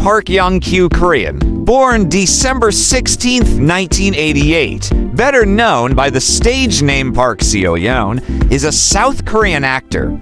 Park Young-kyu, Korean, born December 16, 1988, better known by the stage name Park Seo-joon, is a South Korean actor.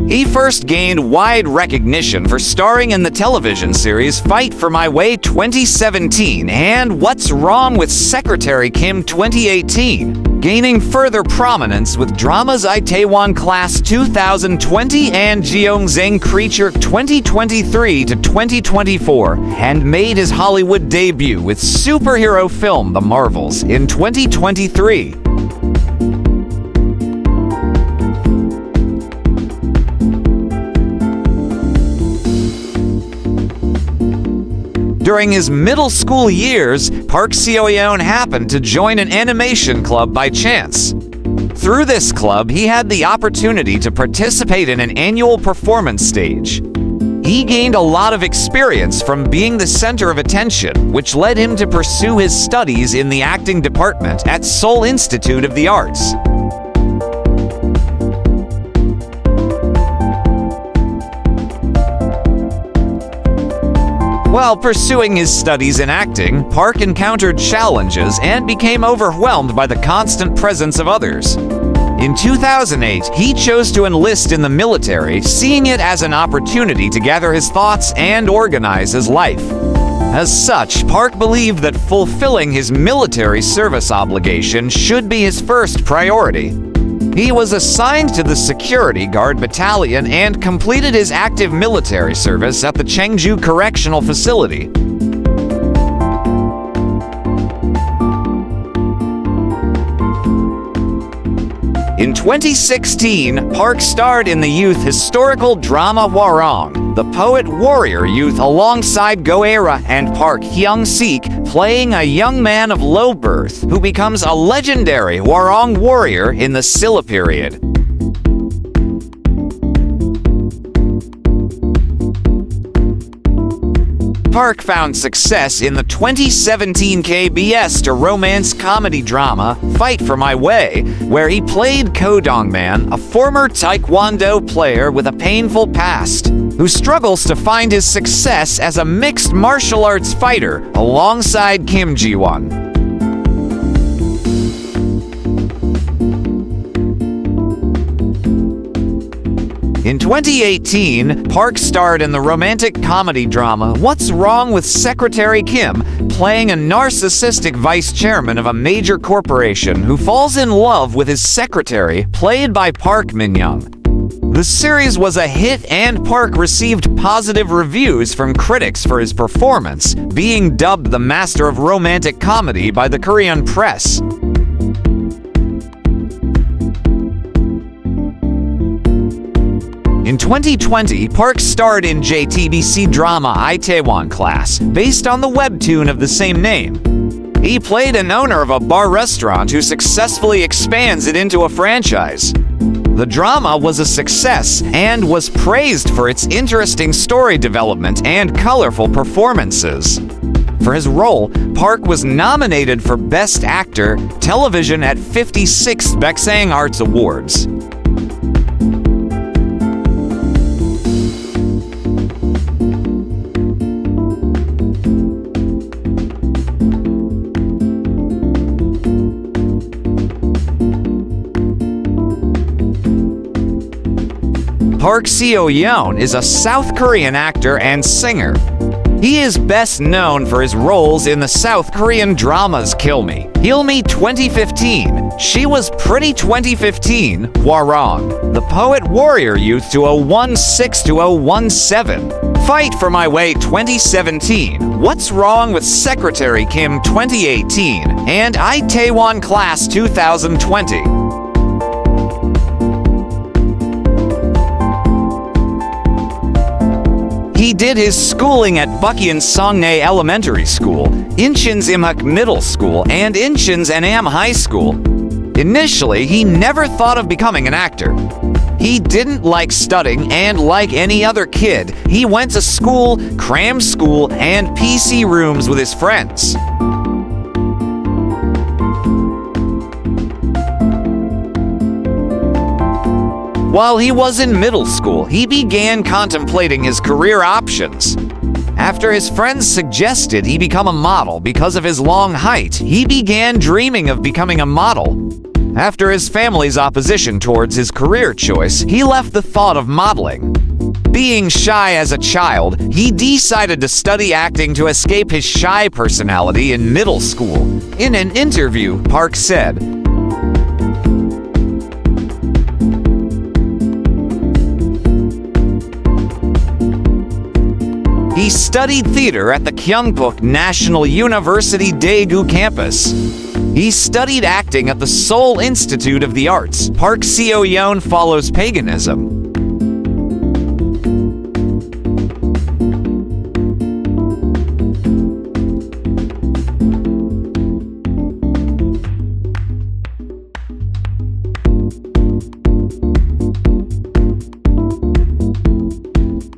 He first gained wide recognition for starring in the television series Fight for My Way 2017 and What's Wrong with Secretary Kim 2018, gaining further prominence with dramas Itaewon Class 2020 and Jeongseong Creature 2023 to 2024, and made his Hollywood debut with superhero film The Marvels in 2023. During his middle school years, Park Seo-joon happened to join an animation club by chance. Through this club, he had the opportunity to participate in an annual performance stage. He gained a lot of experience from being the center of attention, which led him to pursue his studies in the acting department at Seoul Institute of the Arts. While pursuing his studies in acting, Park encountered challenges and became overwhelmed by the constant presence of others. In 2008, he chose to enlist in the military, seeing it as an opportunity to gather his thoughts and organize his life. As such, Park believed that fulfilling his military service obligation should be his first priority. He was assigned to the Security Guard Battalion and completed his active military service at the Cheongju Correctional Facility. In 2016, Park starred in the youth historical drama Hwarang, the poet-warrior youth alongside Go-era and Park Hyung-sik, playing a young man of low birth who becomes a legendary Hwarang warrior in the Silla period. Park found success in the 2017 KBS to romance comedy drama Fight for My Way, where he played Ko Dong-man, a former Taekwondo player with a painful past, who struggles to find his success as a mixed martial arts fighter alongside Kim Ji-won. In 2018, Park starred in the romantic comedy drama What's Wrong with Secretary Kim, playing a narcissistic vice chairman of a major corporation who falls in love with his secretary, played by Park Min-young. The series was a hit and Park received positive reviews from critics for his performance, being dubbed the master of romantic comedy by the Korean press. In 2020, Park starred in JTBC drama Itaewon Class, based on the webtoon of the same name. He played an owner of a bar-restaurant who successfully expands it into a franchise. The drama was a success and was praised for its interesting story development and colorful performances. For his role, Park was nominated for Best Actor, Television at 56th Baeksang Arts Awards. Park Seo-joon is a South Korean actor and singer. He is best known for his roles in the South Korean dramas Kill Me, Heal Me 2015, She Was Pretty 2015, Hwarang, The Poet Warrior Youth 2016-2017, Fight for My Way 2017, What's Wrong with Secretary Kim 2018, and Itaewon Class 2020. He did his schooling at Bukyeon Songnae Elementary School, Incheon's Imhak Middle School, and Incheon's Annam High School. Initially, he never thought of becoming an actor. He didn't like studying, and like any other kid, he went to school, cram school, and PC rooms with his friends. While he was in middle school, he began contemplating his career options. After his friends suggested he become a model because of his long height, he began dreaming of becoming a model. After his family's opposition towards his career choice, he left the thought of modeling. Being shy as a child, he decided to study acting to escape his shy personality in middle school. In an interview, Park said, he studied theater at the Kyungbuk National University Daegu campus. He studied acting at the Seoul Institute of the Arts. Park Seo-joon follows paganism.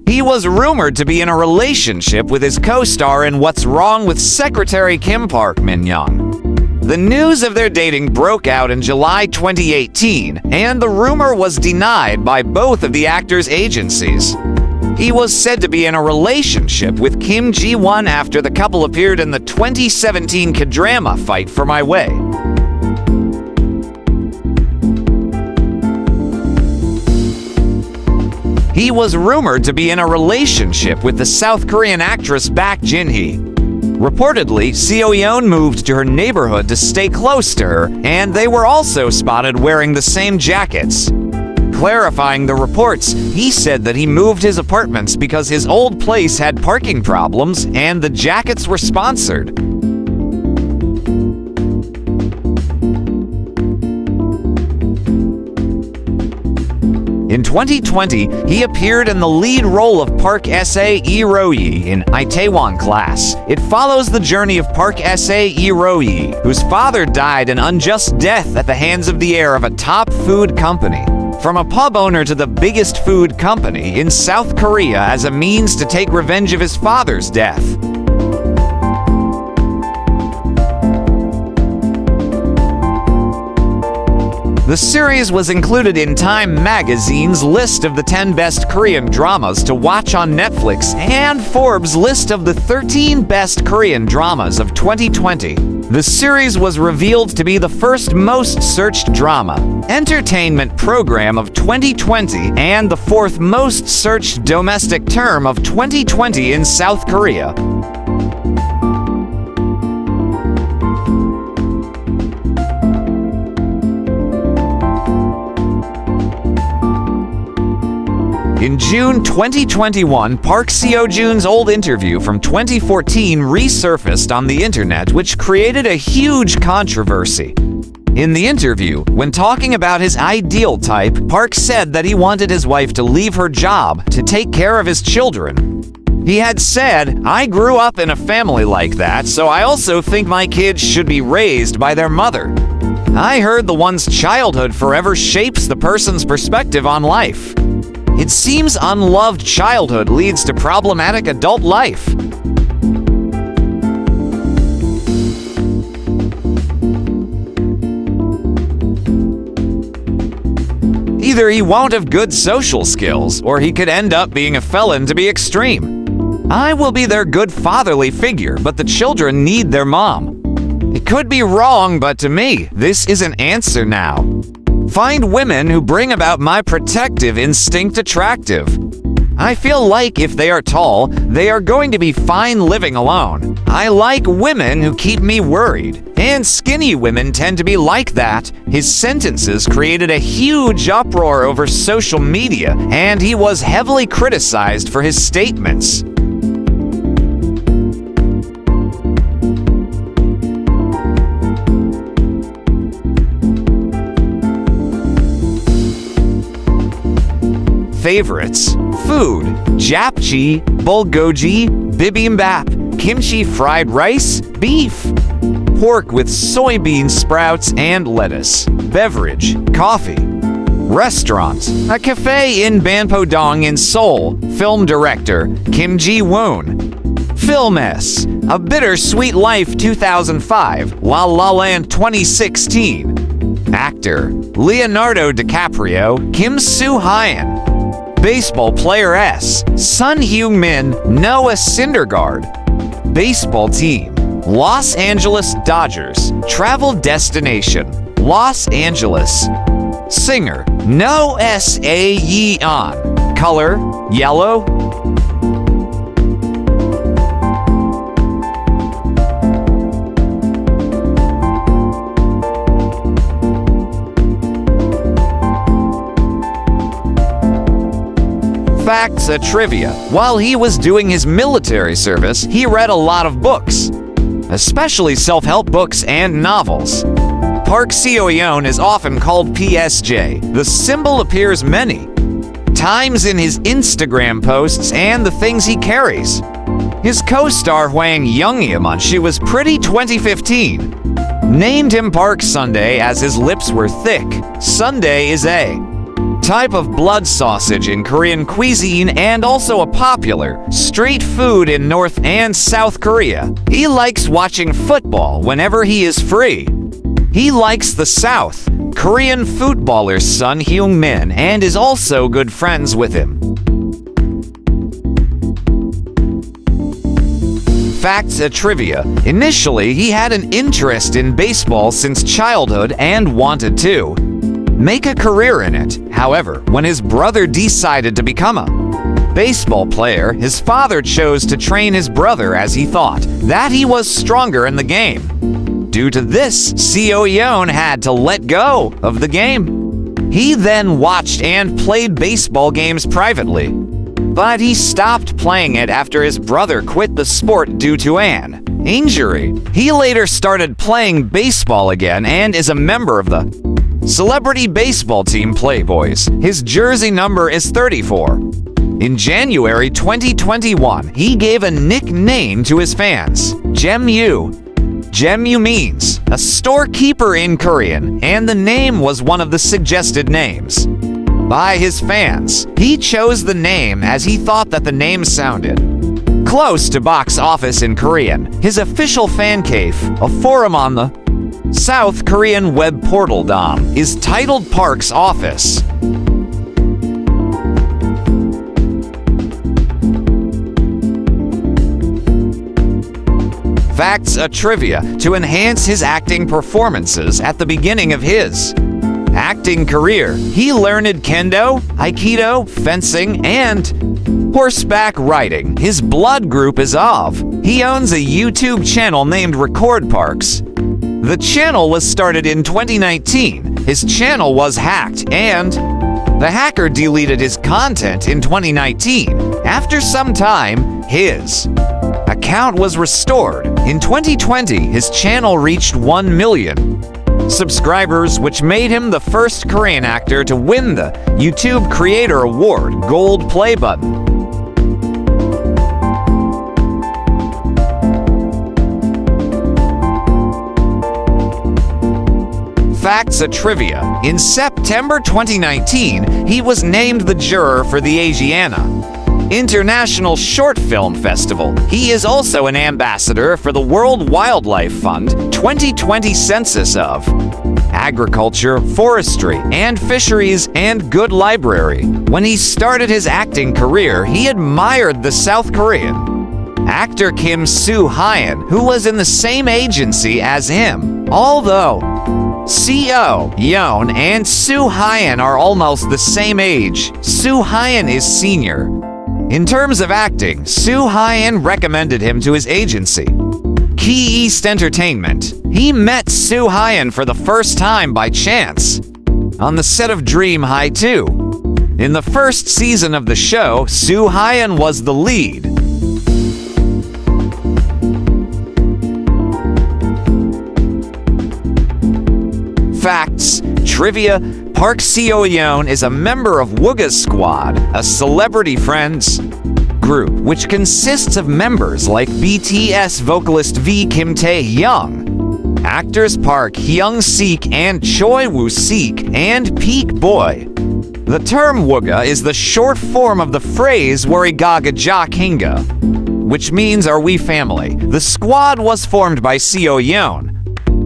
He was rumored to be in a relationship with his co-star in What's Wrong with Secretary Kim Park Min-young. The news of their dating broke out in July 2018, and the rumor was denied by both of the actors' agencies. He was said to be in a relationship with Kim Ji-won after the couple appeared in the 2017 K-drama Fight for My Way. He was rumored to be in a relationship with the South Korean actress Bak Jin-hee. Reportedly, Seo-joon moved to her neighborhood to stay close to her, and they were also spotted wearing the same jackets. Clarifying the reports, he said that he moved his apartments because his old place had parking problems and the jackets were sponsored. In 2020, he appeared in the lead role of Park Se-royi in Itaewon Class. It follows the journey of Park Se-royi, whose father died an unjust death at the hands of the heir of a top food company. From a pub owner to the biggest food company in South Korea as a means to take revenge of his father's death. The series was included in Time magazine's list of the 10 best Korean dramas to watch on Netflix and Forbes' list of the 13 best Korean dramas of 2020. The series was revealed to be the first most searched drama, entertainment program of 2020 and the fourth most searched domestic term of 2020 in South Korea. In June 2021, Park Seo-joon's old interview from 2014 resurfaced on the internet, which created a huge controversy. In the interview, when talking about his ideal type, Park said that he wanted his wife to leave her job to take care of his children. He had said, "I grew up in a family like that, so I also think my kids should be raised by their mother. I heard the one's childhood forever shapes the person's perspective on life. It seems unloved childhood leads to problematic adult life." Either he won't have good social skills, or he could end up being a felon to be extreme. I will be their good fatherly figure, but the children need their mom. It could be wrong, but to me, this is an answer now. Find women who bring about my protective instinct attractive. I feel like if they are tall, they are going to be fine living alone. I like women who keep me worried, and skinny women tend to be like that. His sentences created a huge uproar over social media, and he was heavily criticized for his statements. Favorites: food, japchae, bulgogi, bibimbap, kimchi fried rice, beef, pork with soybean sprouts and lettuce, beverage, coffee. Restaurants: a cafe in Banpodong in Seoul, film director Kim Ji-woon. Film S: A Bittersweet Life 2005, La La Land 2016. Actor: Leonardo DiCaprio, Kim Soo-hyun. Baseball player S. Sun Heung-min, Noah Syndergaard. Baseball team. Los Angeles Dodgers. Travel destination. Los Angeles. Singer. No Seo-joon. Color. Yellow. Facts and trivia. While he was doing his military service, he read a lot of books, especially self-help books and novels. Park Seo-joon is often called PSJ. The symbol appears many times in his Instagram posts and the things he carries. His co-star Hwarang Younghim on She Was Pretty 2015 named him Park Sundae as his lips were thick. Sundae is a type of blood sausage in Korean cuisine and also a popular street food in North and South Korea. He likes watching football whenever he is free. He likes the South Korean footballer Sun Heung-min and is also good friends with him. Facts and trivia. Initially, he had an interest in baseball since childhood and wanted to make a career in it. However, when his brother decided to become a baseball player, his father chose to train his brother as he thought that he was stronger in the game. Due to this, Seo-joon had to let go of the game. He then watched and played baseball games privately, but he stopped playing it after his brother quit the sport due to an injury. He later started playing baseball again and is a member of the celebrity baseball team Playboys. His jersey number is 34. In January 2021, he gave a nickname to his fans, Jemyu. Jemyu means a storekeeper in Korean, and the name was one of the suggested names by his fans. He chose the name as he thought that the name sounded close to box office in Korean. His official fan cave, a forum on the South Korean web portal DOM, is titled Park's Office. Facts and trivia. To enhance his acting performances at the beginning of his acting career, he learned kendo, aikido, fencing, and horseback riding. His blood group is of. He owns a YouTube channel named Record Parks. The channel was started in 2019. His channel was hacked, and the hacker deleted his content in 2019. After some time, his account was restored. In 2020, his channel reached 1 million subscribers, which made him the first Korean actor to win the YouTube Creator Award Gold Play Button. Facts and trivia. In September 2019, he was named the juror for the Asiana International Short Film Festival. He is also an ambassador for the World Wildlife Fund 2020 Census of Agriculture, Forestry, and Fisheries, and Good Library. When he started his acting career, he admired the South Korean actor Kim Soo-hyun, who was in the same agency as him. Although Seo-joon and Soo-hyun are almost the same age, Soo-hyun is senior. In terms of acting, Soo-hyun recommended him to his agency, Key East Entertainment. He met Soo-hyun for the first time by chance on the set of Dream High 2. In the first season of the show, Soo-hyun was the lead. Facts, trivia. Park Seo-joon is a member of Wooga's Squad, a celebrity friends group which consists of members like BTS vocalist V Kim Tae-hyung, actors Park Hyung-sik and Choi Woo-sik, and Peak Boy. The term Wooga is the short form of the phrase Warigaga Ja Kinga, which means are we family. The squad was formed by Seo-joon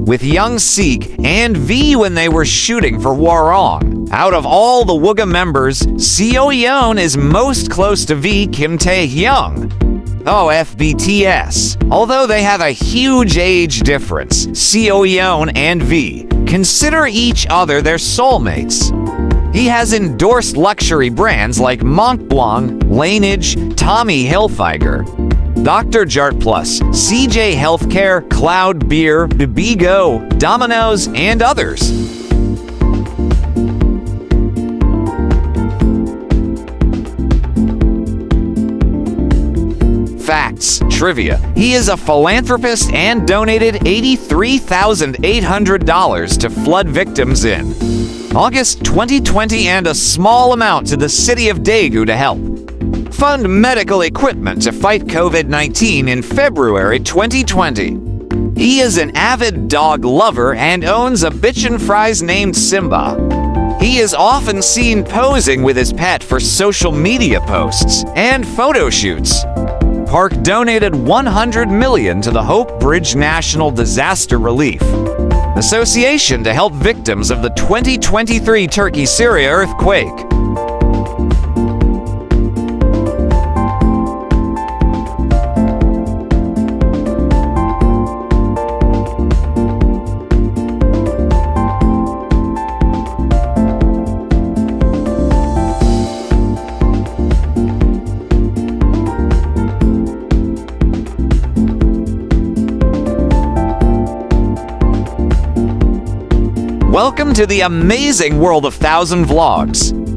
with Young-sik and V when they were shooting for Hwarang, Out of all the Wooga members, Seo-joon is most close to V Kim Tae-hyung. Oh, FBTS. Although they have a huge age difference, Seo-joon and V consider each other their soulmates. He has endorsed luxury brands like Montblanc, Laneige, Tommy Hilfiger, Dr. Jart Plus, CJ Healthcare, Cloud Beer, Bibigo, Domino's, and others. Facts, trivia. He is a philanthropist and donated $83,800 to flood victims in August 2020 and a small amount to the city of Daegu to help fund medical equipment to fight COVID-19 in February 2020. He is an avid dog lover and owns a bitchin' fries named Simba. He is often seen posing with his pet for social media posts and photo shoots. Park donated $100 million to the Hope Bridge National Disaster Relief Association to help victims of the 2023 Turkey-Syria earthquake. Welcome to the amazing world of 1000 Vlogs.